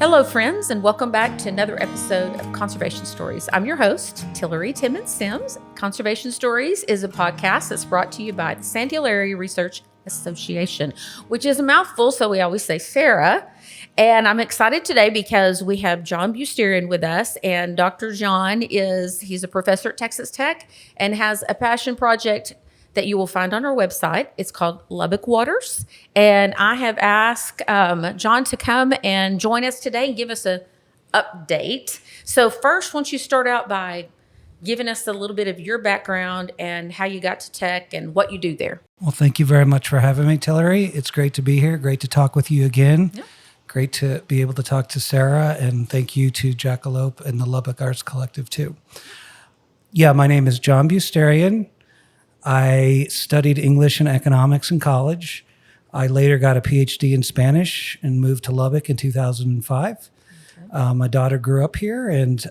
Hello, friends, and welcome back to another episode of Conservation Stories. I'm your host, Tillery Timmons-Sims. Conservation Stories is a podcast that's brought to you by the Sand Hill Area Research Association, which is a mouthful, so we always say Sarah. And I'm excited today because we have John Beusterien with us, and Dr. John he's a professor at Texas Tech and has a passion project that you will find on our website. It's called Lubbock Waters. And I have asked John to come and join us today and give us an update. So first, why don't you start out by giving us a little bit of your background and how you got to Tech and what you do there. Well, thank you very much for having me, Tillery. It's great to be here. Great to talk with you again. Yeah. Great to be able to talk to Sarah. And thank you to Jackalope and the Lubbock Arts Collective, too. Yeah, my name is John Beusterien. I studied English and economics in college. I later got a PhD in Spanish and moved to Lubbock in 2005. Okay. My daughter grew up here, and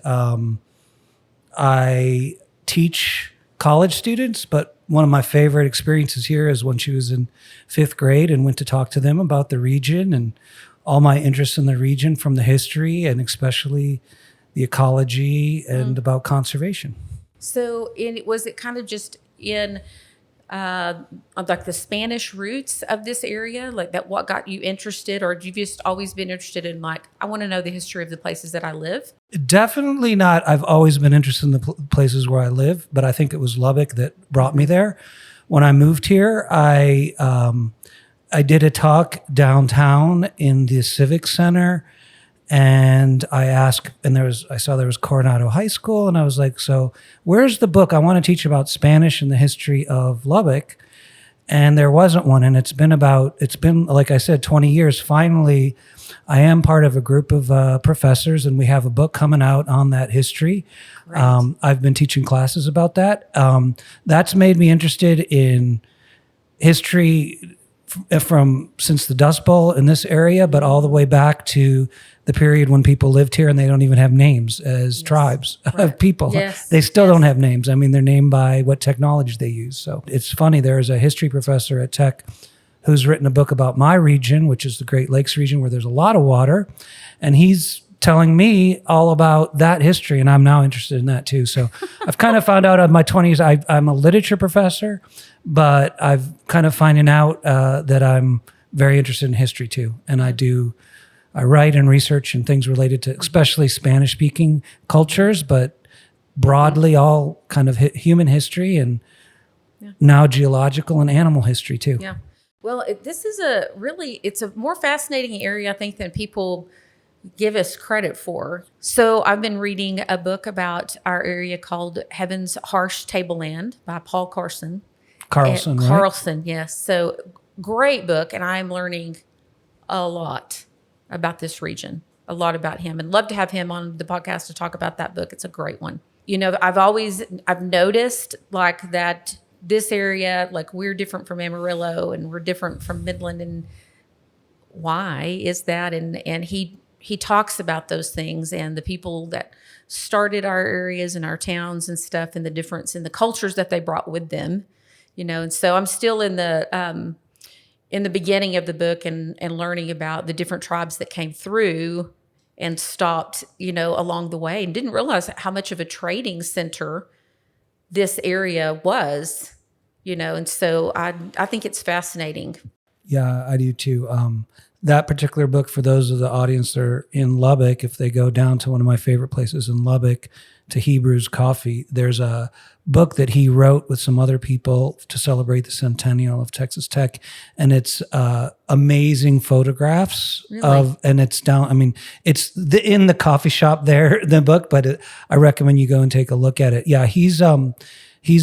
I teach college students, but one of my favorite experiences here is when she was in 5th grade and went to talk to them about the region and all my interests in the region from the history and especially the ecology and about conservation. So was it kind of just in like the Spanish roots of this area, like that what got you interested, or have you just always been interested in like, I want to know the history of the places that I live? Definitely not. I've always been interested in the places where I live, but I think it was Lubbock that brought me there. When I moved here, I did a talk downtown in the Civic Center, and I asked, and I saw there was Coronado High School, and I was like, so where's the book? I want to teach about Spanish and the history of Lubbock. And there wasn't one. And it's been, like I said, 20 years. Finally, I am part of a group of professors, and we have a book coming out on that history. Right. I've been teaching classes about that. That's made me interested in history since the Dust Bowl in this area, but all the way back to the period when people lived here and they don't even have names as tribes of people. Yes. They still don't have names. I mean, they're named by what technology they use. So it's funny. There's a history professor at Tech who's written a book about my region, which is the Great Lakes region where there's a lot of water. And he's telling me all about that history, and I'm now interested in that too. So I've kind of found out in my 20s, I'm a literature professor, but I've kind of finding out that I'm very interested in history too. And I write and research and things related to especially Spanish-speaking cultures, but broadly all kind of human history and now geological and animal history too. Yeah. Well, this is it's a more fascinating area, I think, than people give us credit for. So I've been reading a book about our area called Heaven's Harsh Tableland by Paul Carlson. Right? Carlson, yes. So great book, and I'm learning a lot about this region, a lot about him, and love to have him on the podcast to talk about that book. It's a great one. You know, I've noticed like that this area, like we're different from Amarillo and we're different from Midland, and why is that? And he talks about those things and the people that started our areas and our towns and stuff, and the difference in the cultures that they brought with them, you know. And so I'm still in the beginning of the book and learning about the different tribes that came through and stopped, you know, along the way, and didn't realize how much of a trading center this area was, you know. And so I think it's fascinating. Yeah, I do too. That particular book, for those of the audience that are in Lubbock, if they go down to one of my favorite places in Lubbock, to Hebrew's Coffee, there's a book that he wrote with some other people to celebrate the centennial of Texas Tech. And it's amazing photographs and it's down, I mean, it's in the coffee shop there, the book, but I recommend you go and take a look at it. Yeah, he's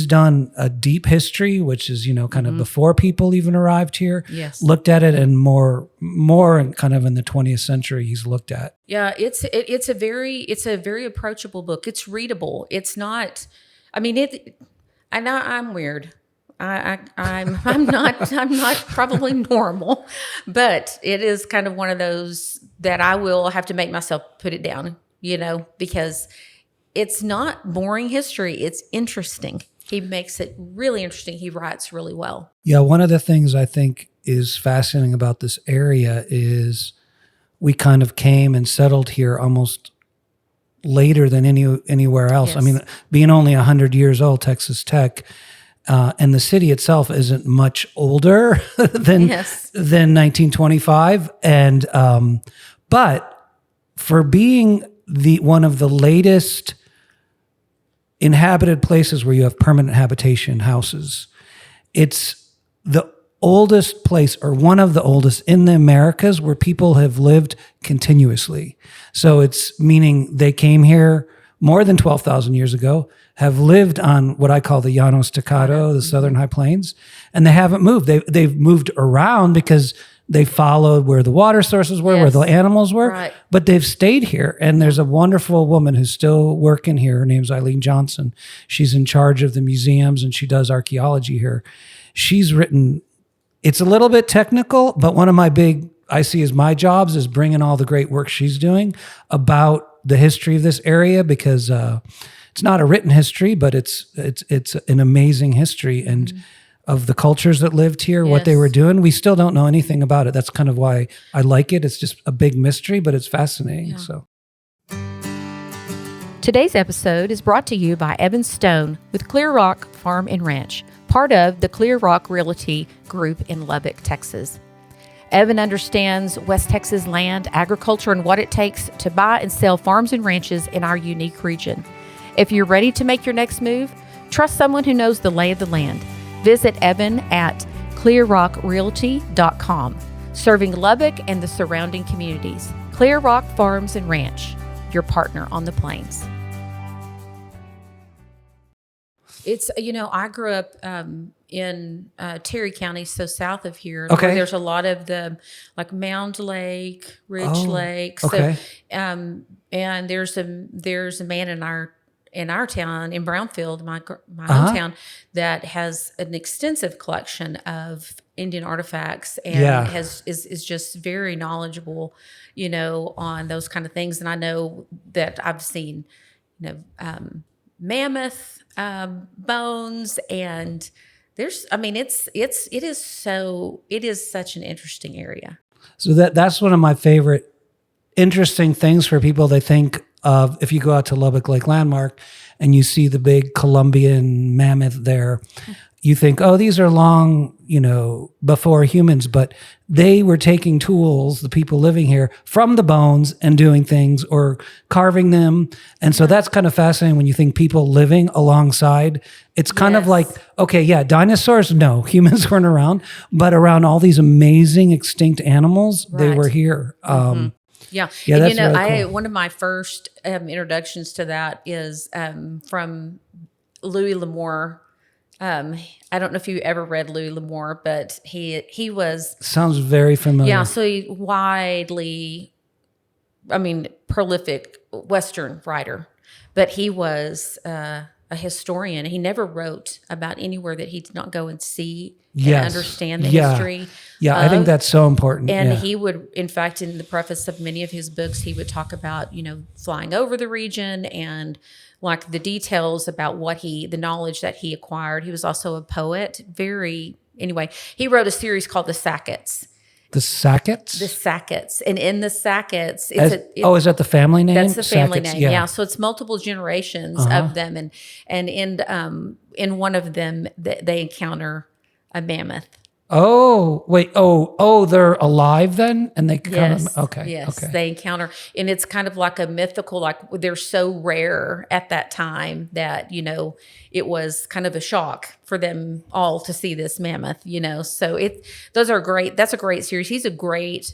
done a deep history, which is, you know, kind of before people even arrived here. Yes. Looked at it, and more kind of in the 20th century he's looked at. Yeah, it's a very approachable book. It's readable. It's not, I mean, I know I'm weird. I'm not probably normal, but it is kind of one of those that I will have to make myself put it down, you know, because it's not boring history. It's interesting. He makes it really interesting. He writes really well. Yeah, one of the things I think is fascinating about this area is we kind of came and settled here almost later than anywhere else. Yes. I mean, being only 100 years old, Texas Tech, and the city itself isn't much older than 1925. And but for being one of the latest inhabited places where you have permanent habitation houses, it's the oldest place, or one of the oldest in the Americas, where people have lived continuously. So it's meaning they came here more than 12,000 years ago, have lived on what I call the Llanos Staccato, the Southern High Plains, and they haven't moved. They've moved around because they followed where the water sources were, where the animals were, but they've stayed here. And there's a wonderful woman who's still working here. Her name's Eileen Johnson. She's in charge of the museums and she does archaeology here. She's written, it's a little bit technical, but one of my I see as my jobs is bringing all the great work she's doing about the history of this area, because it's not a written history, but it's an amazing history and of the cultures that lived here, what they were doing. We still don't know anything about it. That's kind of why I like it. It's just a big mystery, but it's fascinating. Yeah. So today's episode is brought to you by Evan Stone with Clear Rock Farm and Ranch, part of the Clear Rock Realty Group in Lubbock, Texas. Evan understands West Texas land, agriculture, and what it takes to buy and sell farms and ranches in our unique region. If you're ready to make your next move, trust someone who knows the lay of the land. Visit Evan at clearrockrealty.com, serving Lubbock and the surrounding communities. Clear Rock Farms and Ranch, your partner on the plains. It's, I grew up in Tillery County, so south of here. Okay. Where there's a lot of the Mound Lake, Ridge Lake. Okay. So, and there's a man in our town, in Brownfield, my hometown, that has an extensive collection of Indian artifacts and is just very knowledgeable, on those kind of things. And I know that I've seen, mammoth bones, and it is such an interesting area. So that's one of my favorite interesting things for people. They think of, if you go out to Lubbock Lake Landmark and you see the big Columbian mammoth there, you think, oh, these are long, before humans, but they were taking tools, the people living here, from the bones and doing things or carving them. And so that's kind of fascinating when you think people living alongside. It's kind of like, okay, yeah, dinosaurs, no, humans weren't around, but around all these amazing extinct animals, they were here. Yeah. Yeah, and that's really cool. One of my first introductions to that is from Louis L'Amour. I don't know if you ever read Louis L'Amour, but he was... Sounds very familiar. Yeah, so he prolific Western writer, but he was a historian. He never wrote about anywhere that he did not go and see and understand the history. Yeah, I think that's so important. And he would, in fact, in the preface of many of his books, he would talk about, flying over the region and the details about the knowledge that he acquired. He was also a poet. He wrote a series called The Sackets. The Sackets? The Sackets. And in the Sackets... is that the family name? That's the family Sackets, name, yeah. So it's multiple generations of them. And in one of them, they encounter a mammoth. Oh, wait. Oh, they're alive then? And they okay. Yes, they encounter, and it's kind of like a mythical, they're so rare at that time that, it was kind of a shock for them all to see this mammoth, So those are great. That's a great series. He's a great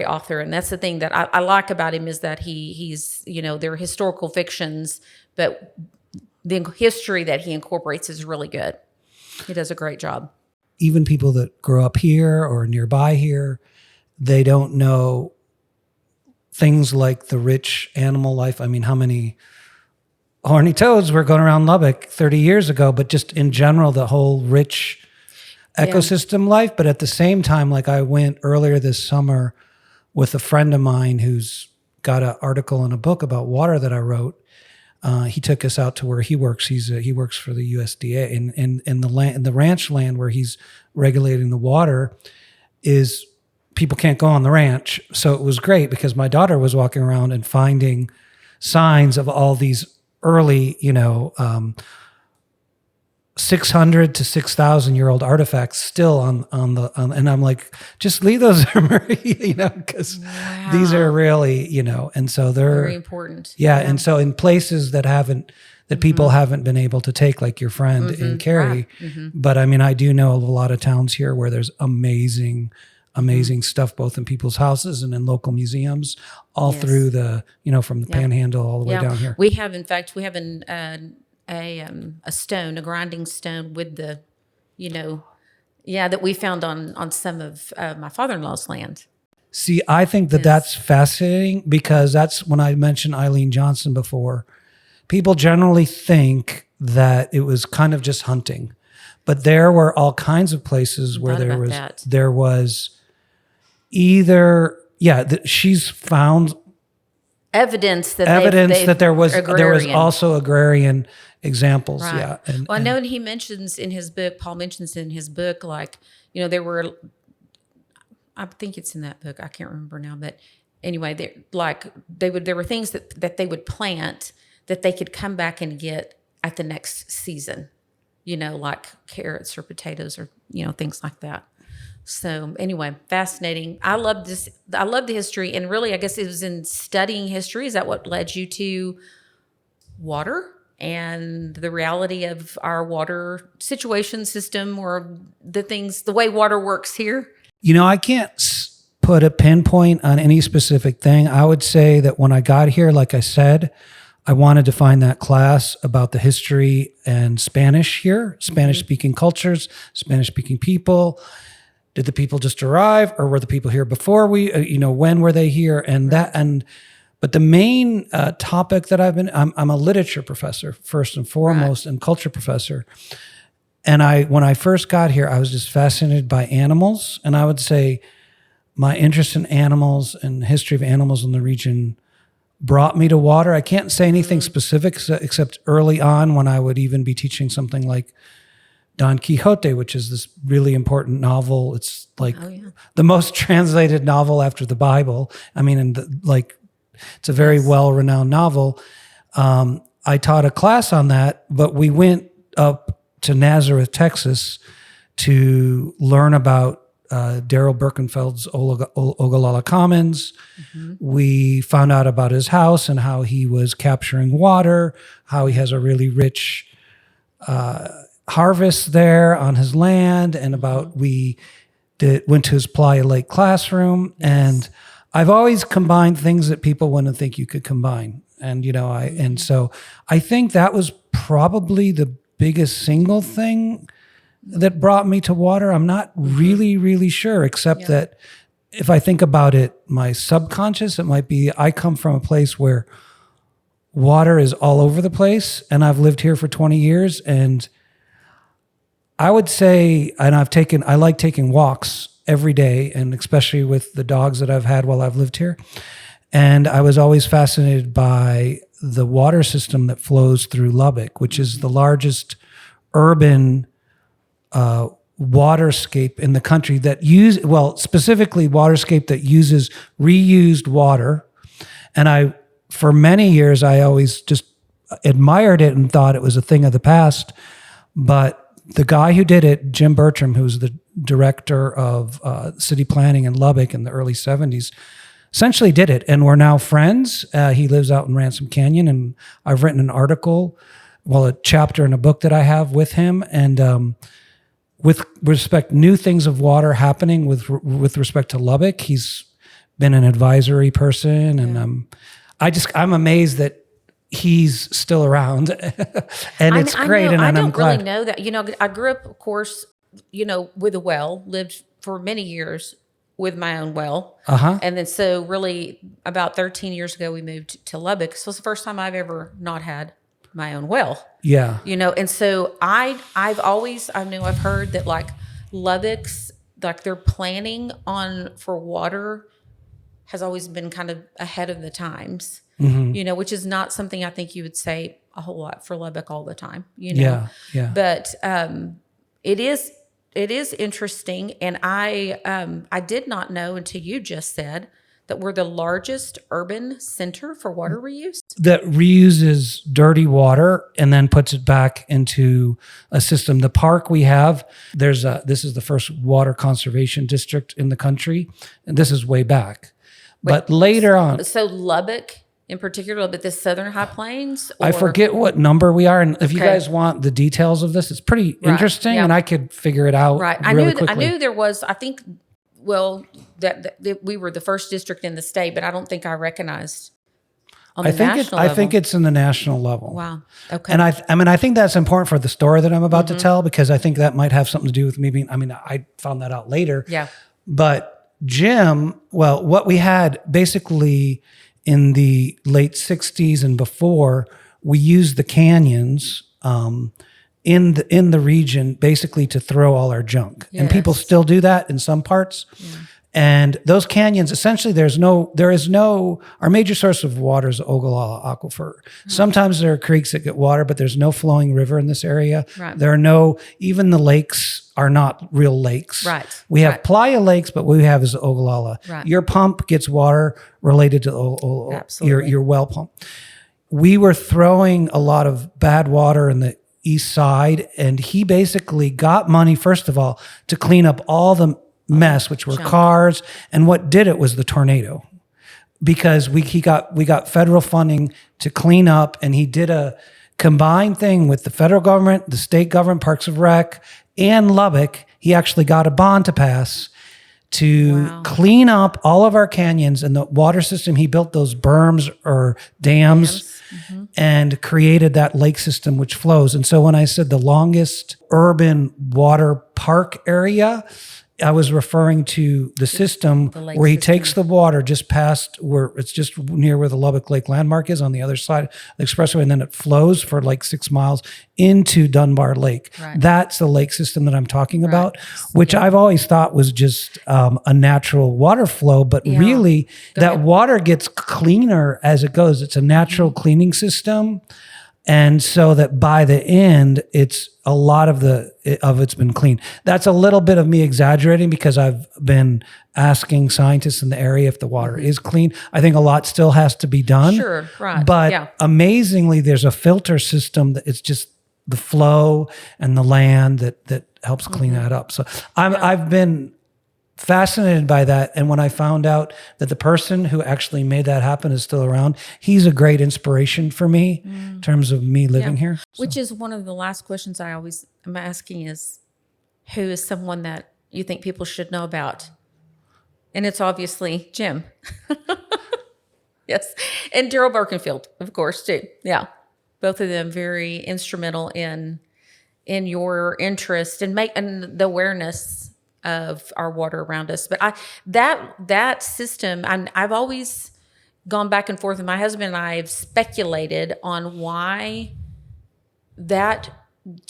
author. And that's the thing that I like about him, is that he's, they're historical fictions, but the history that he incorporates is really good. He does a great job. Even people that grow up here or nearby here, they don't know things like the rich animal life. I mean, how many horny toads were going around Lubbock 30 years ago, but just in general, the whole rich ecosystem life. But at the same time, I went earlier this summer with a friend of mine who's got an article in a book about water that I wrote. He took us out to where he works. He works for the USDA, in the ranch land where he's regulating the water. Is people can't go on the ranch. So it was great because my daughter was walking around and finding signs of all these early, 600 to 6,000 year old artifacts still on and I'm like, just leave those, because these are really, and so they're very important. Yeah. And so in places that people haven't been able to take, like your friend in Cary. Right. But I mean, I do know a lot of towns here where there's amazing stuff, both in people's houses and in local museums, all through the, from the Panhandle all the way down here. We have, in fact, a stone, a grinding stone with the, that we found on some of my father-in-law's land. See, I think that's fascinating because that's when I mentioned Eileen Johnson before. People generally think that it was kind of just hunting, but there were all kinds of places where there was either, she's found evidence that there was also agrarian examples. Right. Yeah. I know, and Paul mentions in his book, like, there were, I think it's in that book, I can't remember now, but anyway, there were things that they would plant that they could come back and get at the next season, like carrots or potatoes or, things like that. So anyway, fascinating. I love this. I love the history. And really, I guess it was in studying history. Is that what led you to water and the reality of our water system, or the way water works here? I can't put a pinpoint on any specific thing. I would say that when I got here, like I said, I wanted to find that class about the history and Spanish here, Spanish-speaking cultures, Spanish-speaking people. Did the people just arrive, or were the people here before we? When were they here? And but the main topic that I'm a literature professor first and foremost, and culture professor. And when I first got here, I was just fascinated by animals, and I would say my interest in animals and the history of animals in the region brought me to water. I can't say anything specific except early on when I would even be teaching something like Don Quixote, which is this really important novel. It's like the most translated novel after the Bible. I mean, it's a very well-renowned novel. I taught a class on that, but we went up to Nazareth, Texas to learn about Daryl Birkenfeld's Ogallala Commons. We found out about his house and how he was capturing water, how he has a really rich harvest there on his land, and about went to his Playa Lake classroom. And I've always combined things that people wouldn't think you could combine. And so I think that was probably the biggest single thing that brought me to water. I'm not really, really sure, except that if I think about it, my subconscious, it might be I come from a place where water is all over the place, and I've lived here for 20 years, and I would say, and I like taking walks every day, and especially with the dogs that I've had while I've lived here. And I was always fascinated by the water system that flows through Lubbock, which is the largest urban waterscape in the country specifically waterscape that uses reused water. And for many years, I always just admired it and thought it was a thing of the past. But the guy who did it, Jim Bertram, who was the director of city planning in Lubbock in the early 70s, essentially did it. And we're now friends. He lives out in Ransom Canyon, and I've written an article, a chapter in a book that I have with him. And with respect, new things of water happening with respect to Lubbock. He's been an advisory person, and I'm amazed that he's still around, and it's great. And I'm glad. I don't really know that. I grew up, of course, with a well. Lived for many years with my own well, and then so really about 13 years ago we moved to Lubbock. So it's the first time I've ever not had my own well. Yeah. And so I've heard that like Lubbock's, like their planning for water has always been kind of ahead of the times, which is not something I think you would say a whole lot for Lubbock all the time, Yeah. But it is it is interesting, and I did not know until you just said that we're the largest urban center for water reuse. That reuses dirty water and then puts it back into a system. The park we have, this is the first water conservation district in the country, and this is way back. But later on, so Lubbock in particular, but the Southern High Plains. I forget what number we are, and if you guys want the details of this, it's pretty interesting, and I could figure it out. Right, I knew there was. I think. Well, that we were the first district in the state, but I don't think I recognized on the national level. I think it's in the national level. Wow. Okay. And I think that's important for the story that I'm about to tell, because I think that might have something to do with me being, I found that out later. Yeah. But Jim, well, what we had basically in the late 60s and before, we used the canyons, in the region basically to throw all our junk. Yes. And people still do that in some parts. Yeah. And those canyons, essentially our major source of water is the Ogallala Aquifer. Mm-hmm. Sometimes there are creeks that get water, but there's no flowing river in this area. Right. Even the lakes are not real lakes. Right. We have playa lakes, but what we have is the Ogallala. Right. Your pump gets water related to your well pump. We were throwing a lot of bad water in the east side, and he basically got money, first of all, to clean up all the mess, which were cars, and what did it was the tornado, because we got federal funding to clean up, and he did a combined thing with the federal government, the state government, Parks and Rec, and Lubbock. He actually got a bond to pass to clean up all of our canyons and the water system. He built those berms or dams. Mm-hmm. And created that lake system which flows. And so when I said the longest urban water park area, I was referring to the system where he takes the water just past where it's just near where the Lubbock Lake landmark is on the other side of the expressway, and then it flows for like 6 miles into Dunbar Lake. Right. That's the lake system that I'm talking about, which I've always thought was just a natural water flow, but really water gets cleaner as it goes. It's a natural cleaning system. And so that by the end, it's a lot of it's been clean. That's a little bit of me exaggerating, because I've been asking scientists in the area if the water is clean. I think a lot still has to be done. Sure, right. But amazingly, there's a filter system that it's just the flow and the land that helps clean that up. So I've been fascinated by that. And when I found out that the person who actually made that happen is still around, he's a great inspiration for me in terms of me living here. So. Which is one of the last questions I always am asking is, who is someone that you think people should know about? And it's obviously Jim. Yes. And Daryl Birkenfield, of course, too. Yeah. Both of them very instrumental in your interest and the awareness of our water around us. But that system, I've always gone back and forth, and my husband and I have speculated on why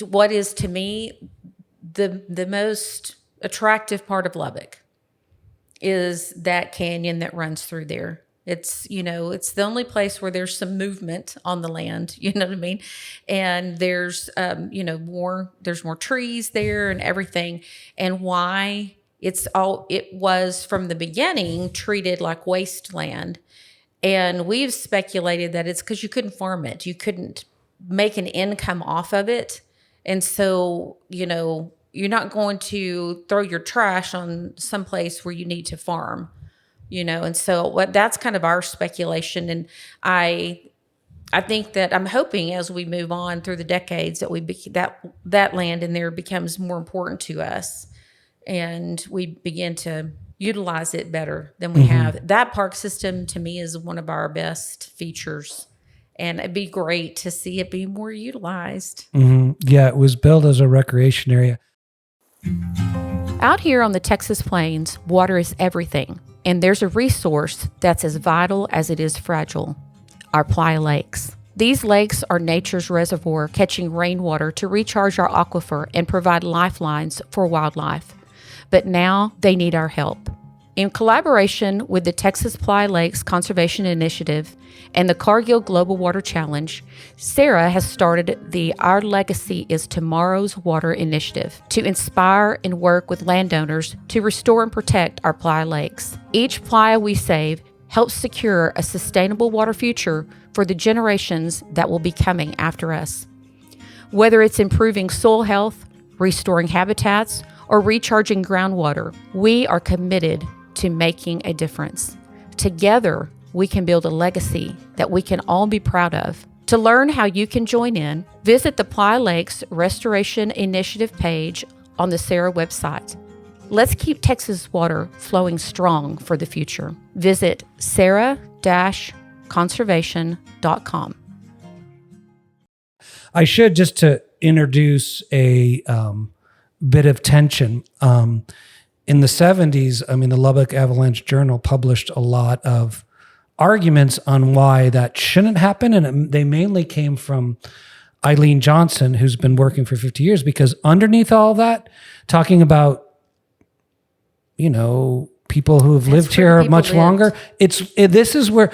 what is to me the most attractive part of Lubbock is that canyon that runs through there. It's, it's the only place where there's some movement on the land, you know what I mean? And there's, there's more trees there and everything. And why it was from the beginning treated like wasteland. And we've speculated that it's because you couldn't farm it. You couldn't make an income off of it. And so, you're not going to throw your trash on some place where you need to farm. And so that's kind of our speculation. And I think that I'm hoping as we move on through the decades that that land in there becomes more important to us, and we begin to utilize it better than we have. That park system to me is one of our best features, and it'd be great to see it be more utilized. Mm-hmm. Yeah, it was built as a recreation area. Out here on the Texas Plains, water is everything. And there's a resource that's as vital as it is fragile, our playa lakes. These lakes are nature's reservoir, catching rainwater to recharge our aquifer and provide lifelines for wildlife. But now they need our help. In collaboration with the Texas Ply Lakes Conservation Initiative and the Cargill Global Water Challenge, Sarah has started the Our Legacy is Tomorrow's Water initiative to inspire and work with landowners to restore and protect our Ply Lakes. Each playa we save helps secure a sustainable water future for the generations that will be coming after us. Whether it's improving soil health, restoring habitats, or recharging groundwater, we are committed to making a difference. Together, we can build a legacy that we can all be proud of. To learn how you can join in, visit the Ply Lakes Restoration Initiative page on the Sarah website. Let's keep Texas water flowing strong for the future. Visit sarah-conservation.com. I should, just to introduce a bit of tension. In the 70s, the Lubbock Avalanche Journal published a lot of arguments on why that shouldn't happen. And they mainly came from Eileen Johnson, who's been working for 50 years, because underneath all that, talking about, people who have lived here much longer. It's where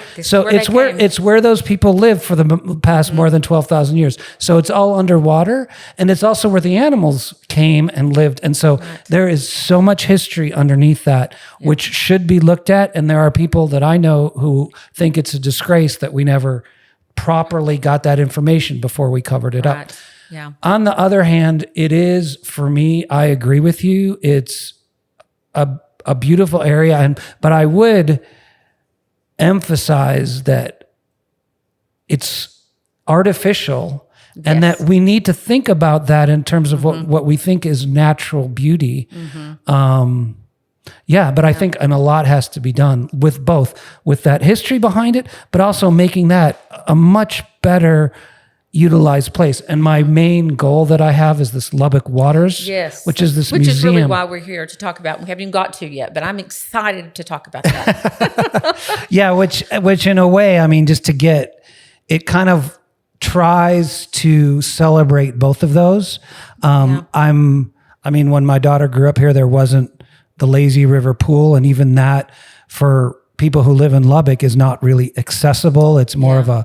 those people live for the past more than 12,000 years. So it's all underwater, and it's also where the animals came and lived. And so there is so much history underneath that, which should be looked at. And there are people that I know who think it's a disgrace that we never properly got that information before we covered it up. Yeah. On the other hand, it is, for me, I agree with you. It's a beautiful area, but I would emphasize that it's artificial, and that we need to think about that in terms of what we think is natural beauty. But I think a lot has to be done with that history behind it, but also making that a much better utilized place. And my main goal that I have is this Lubbock Waters, which is this museum. Which is really why we're here to talk about. We haven't even got to yet, but I'm excited to talk about that. which in a way, just to get, it kind of tries to celebrate both of those. When my daughter grew up here, there wasn't the lazy river pool, and even that for people who live in Lubbock is not really accessible. It's more of a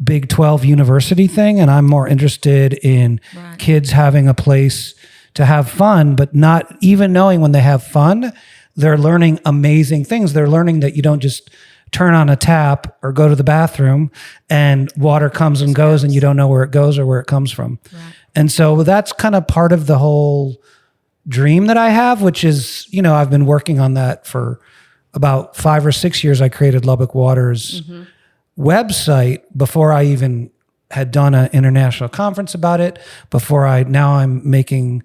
Big 12 university thing. And I'm more interested in kids having a place to have fun, but not even knowing when they have fun, they're learning amazing things. They're learning that you don't just turn on a tap or go to the bathroom and water comes and goes and you don't know where it goes or where it comes from. And so that's kind of part of the whole dream that I have, which is, I've been working on that for about 5 or 6 years. I created Lubbock Waters website before I even had done an international conference about it. Now I'm making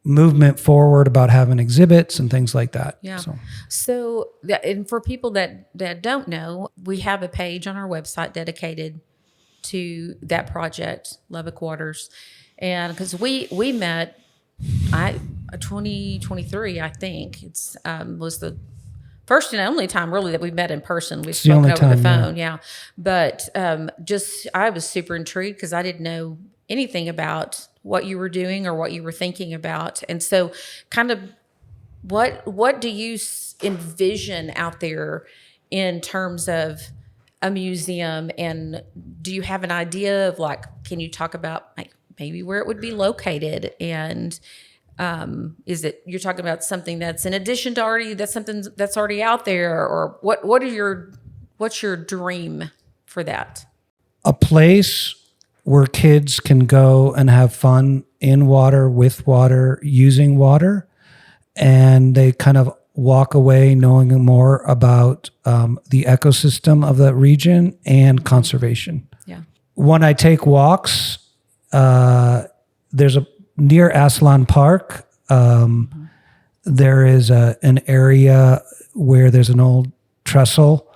movement forward about having exhibits and things like that. So and for people that don't know, we have a page on our website dedicated to that project, Lubbock Waters, and because we met, 2023, I think it's was the first and only time really that we met in person. We've spoken over the phone, But I was super intrigued because I didn't know anything about what you were doing or what you were thinking about, and so kind of what do you envision out there in terms of a museum, and do you have an idea of can you talk about maybe where it would be located, and is it you're talking about something that's in addition to something that's already out there, or what's your dream for that? A place where kids can go and have fun in water, with water, using water, and they kind of walk away knowing more about the ecosystem of that region and conservation. When I take walks, there's near Aslan Park, there is an area where there's an old trestle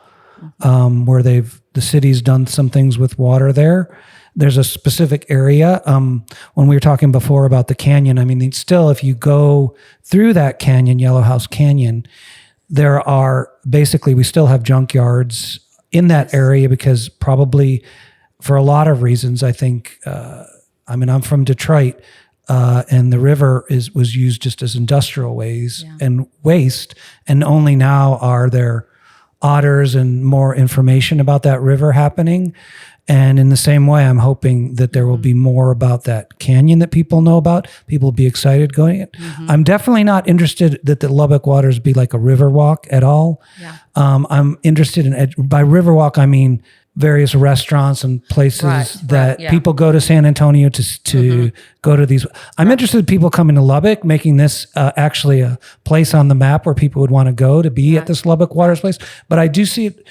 where the city's done some things with water there. There's a specific area. When we were talking before about the canyon, still, if you go through that canyon, Yellow House Canyon, we still have junkyards in that area because probably for a lot of reasons, I think, I'm from Detroit. and the river was used just as industrial ways and waste. And only now are there otters and more information about that river happening. And in the same way, I'm hoping that there will be more about that canyon that people know about. People will be excited going it. I'm definitely not interested that the Lubbock Waters be like a river walk at all. Yeah. I'm interested in, by river walk, I mean various restaurants and places that people go to San Antonio to go to these. I'm interested in people coming to Lubbock, making this actually a place on the map where people would want to go to be at this Lubbock Waters place. But I do see it.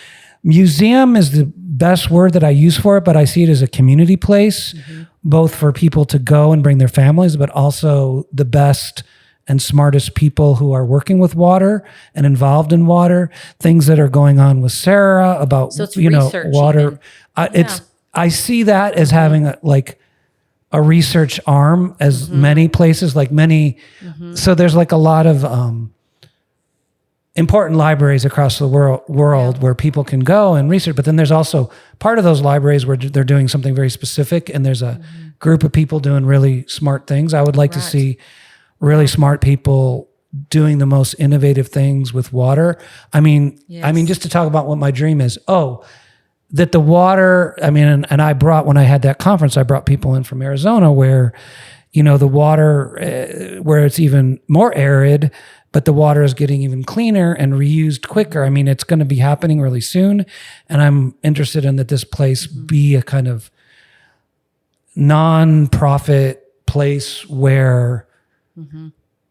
Museum is the best word that I use for it, but I see it as a community place, both for people to go and bring their families, but also the best and smartest people who are working with water and involved in water, things that are going on with Sarah about, water. I see that as having a research arm, as many places, so there's like a lot of, important libraries across the world where people can go and research. But then there's also part of those libraries where they're doing something very specific, and there's a group of people doing really smart things. I would like to see really smart people doing the most innovative things with water. I mean, just to talk about what my dream is. That the water, and I brought, when I had that conference, I brought people in from Arizona where, the water, where it's even more arid, but the water is getting even cleaner and reused quicker. It's going to be happening really soon. And I'm interested in that this place be a kind of non-profit place where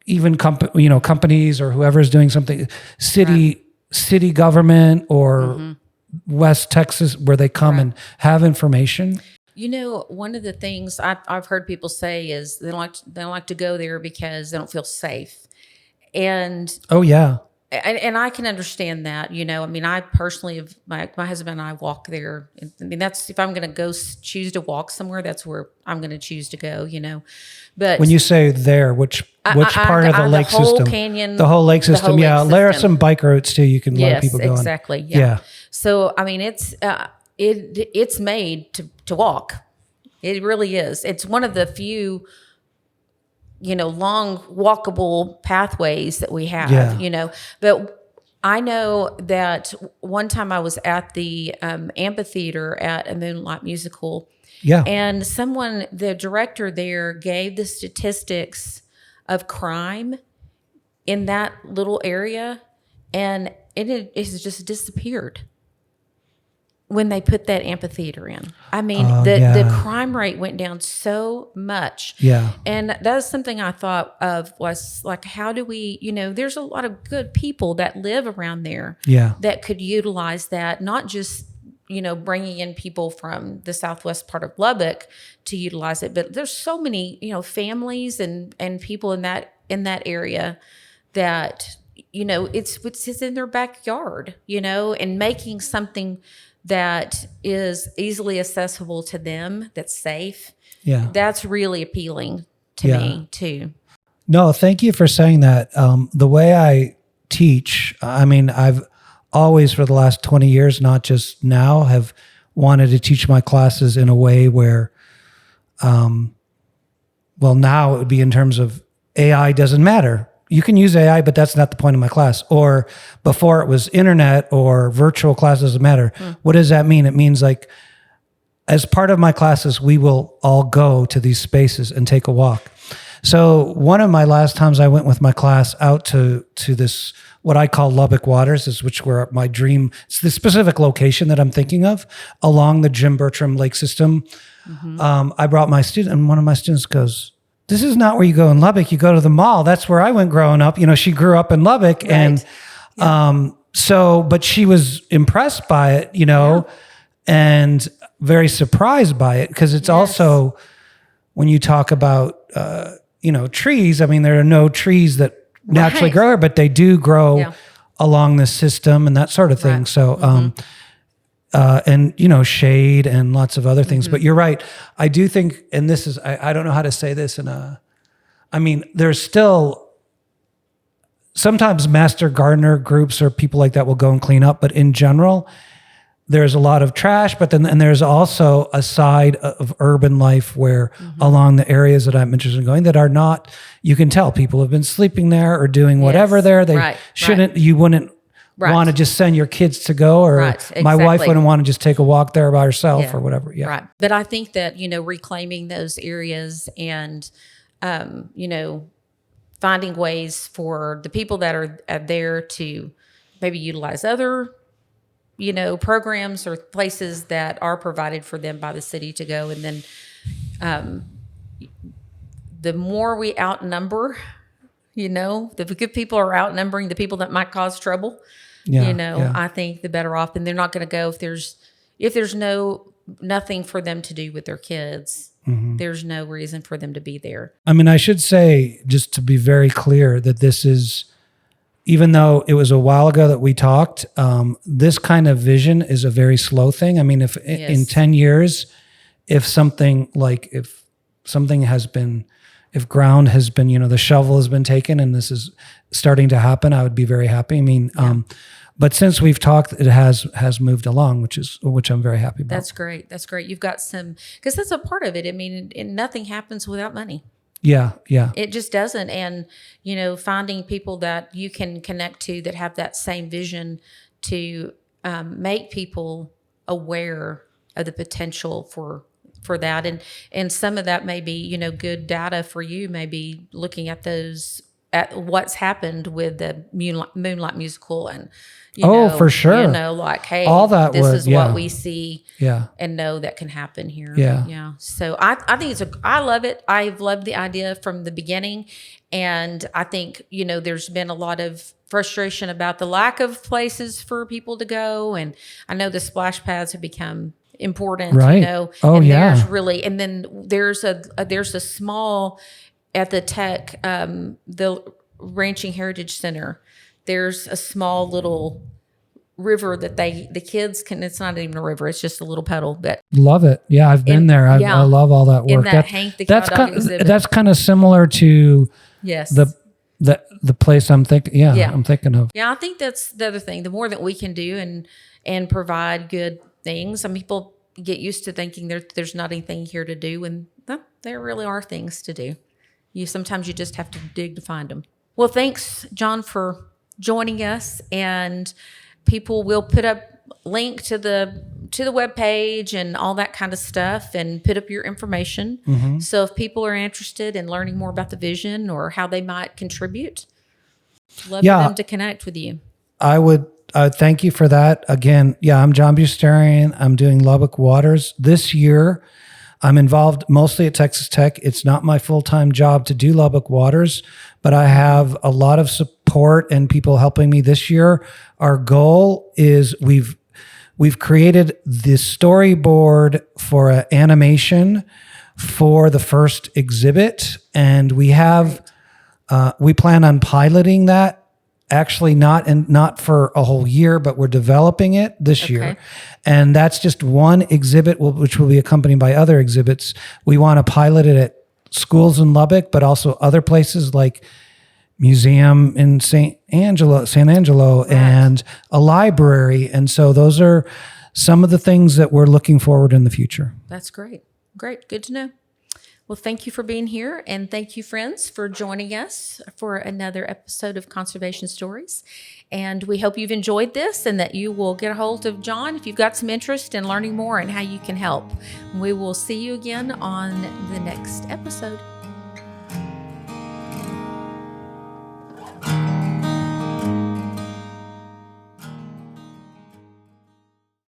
even companies or whoever is doing something, city government or West Texas, where they come and have information. One of the things I've heard people say is they don't like to go there because they don't feel safe. And and I can understand that. I personally have my husband and I walk there. That's, if I'm going to go choose to walk somewhere, that's where I'm going to choose to go. But when you say there, which part of the lake system? Canyon, the whole lake system. There are some bike routes too. You can let people go. Exactly. Yeah. So it's made to walk. It really is. It's one of the few long walkable pathways that we have, but I know that one time I was at the amphitheater at a Moonlight musical, and the director there gave the statistics of crime in that little area, and it has just disappeared when they put that amphitheater in. The crime rate went down so much. Yeah. And that's something I thought of, was like, how do we, there's a lot of good people that live around there that could utilize that, not just, bringing in people from the southwest part of Lubbock to utilize it, but there's so many, families and people in that area that, it's in their backyard, and making something that is easily accessible to them, that's safe. Yeah. That's really appealing to me too. No, thank you for saying that. The way I teach, I've always for the last 20 years, not just now, have wanted to teach my classes in a way where, now it would be in terms of AI doesn't matter. You can use AI, but that's not the point of my class. Or before it was internet or virtual class, doesn't matter. What does that mean? It means as part of my classes, we will all go to these spaces and take a walk. So one of my last times I went with my class out to this, what I call Lubbock Waters, which were my dream. It's the specific location that I'm thinking of along the Jim Bertram lake system. I brought my student, and one of my students goes, "This is not where you go in Lubbock. You go to the mall. That's where I went growing up." She grew up in Lubbock. Right. And but she was impressed by it, and very surprised by it, because it's also, when you talk about, trees, there are no trees that naturally grow here, but they do grow along the system and that sort of thing. Right. So, and shade and lots of other things. But you're right. I do think, and this is, I don't know how to say this there's still sometimes master gardener groups or people like that will go and clean up, but in general, there's a lot of trash, but then and there's also a side of urban life where along the areas that I'm interested in going that are not, you can tell people have been sleeping there or doing whatever there. They shouldn't, you wouldn't want to just send your kids to go, or my wife wouldn't want to just take a walk there by herself or whatever. Yeah. Right. But I think that, reclaiming those areas and, finding ways for the people that are there to maybe utilize other programs or places that are provided for them by the city to go. And then the more we outnumber, the good people are outnumbering the people that might cause trouble. I think the better off. And they're not going to go if there's nothing for them to do with their kids. There's no reason for them to be there. I mean, I should say, just to be very clear, that this is, even though it was a while ago that we talked, this kind of vision is a very slow thing. I mean, if in 10 years, if ground has been, the shovel has been taken and this is starting to happen, I would be very happy. I mean, but since we've talked, it has moved along, which I'm very happy about. That's great. That's great. You've got because that's a part of it. I mean, and nothing happens without money. Yeah. It just doesn't. And, finding people that you can connect to that have that same vision to make people aware of the potential for that. And some of that may be, good data for you, maybe looking at what's happened with the Moonlight musical and, for sure. Like, hey, all that this is what we see Yeah. and know that can happen here. Yeah. Yeah. So I think I love it. I've loved the idea from the beginning. And I think, there's been a lot of frustration about the lack of places for people to go. And I know the splash pads have become important, right. There's really, and then there's a small, at the Tech, the Ranching Heritage Center, there's a small little river that the kids can, it's not even a river, it's just a little puddle. But love it. Yeah, I've been there. I love all that work. In that Hank the Cow Dog exhibit. That's kind of similar to the place I'm thinking. I'm thinking of. Yeah, I think that's the other thing. The more that we can do and provide good things, some people get used to thinking there's not anything here to do, and there really are things to do. Sometimes you just have to dig to find them. Well, thanks, John, for joining us, and people will put up link to the webpage and all that kind of stuff, and put up your information. So if people are interested in learning more about the vision or how they might contribute, love for them to connect with you. I would thank you for that. Again, I'm John Beusterien. I'm doing Lubbock Waters this year. I'm involved mostly at Texas Tech. It's not my full-time job to do Lubbock Waters, but I have a lot of support and people helping me this year. Our goal is we've created the storyboard for an animation for the first exhibit, and we plan on piloting that. Actually, not for a whole year, but we're developing it this year. And that's just one exhibit, which will be accompanied by other exhibits. We want to pilot it at schools in Lubbock, but also other places like museum in San Angelo, and a library. And so those are some of the things that we're looking forward in the future. That's great. Great. Good to know. Well, thank you for being here, and thank you, friends, for joining us for another episode of Conservation Stories. And we hope you've enjoyed this and that you will get a hold of John if you've got some interest in learning more and how you can help. We will see you again on the next episode.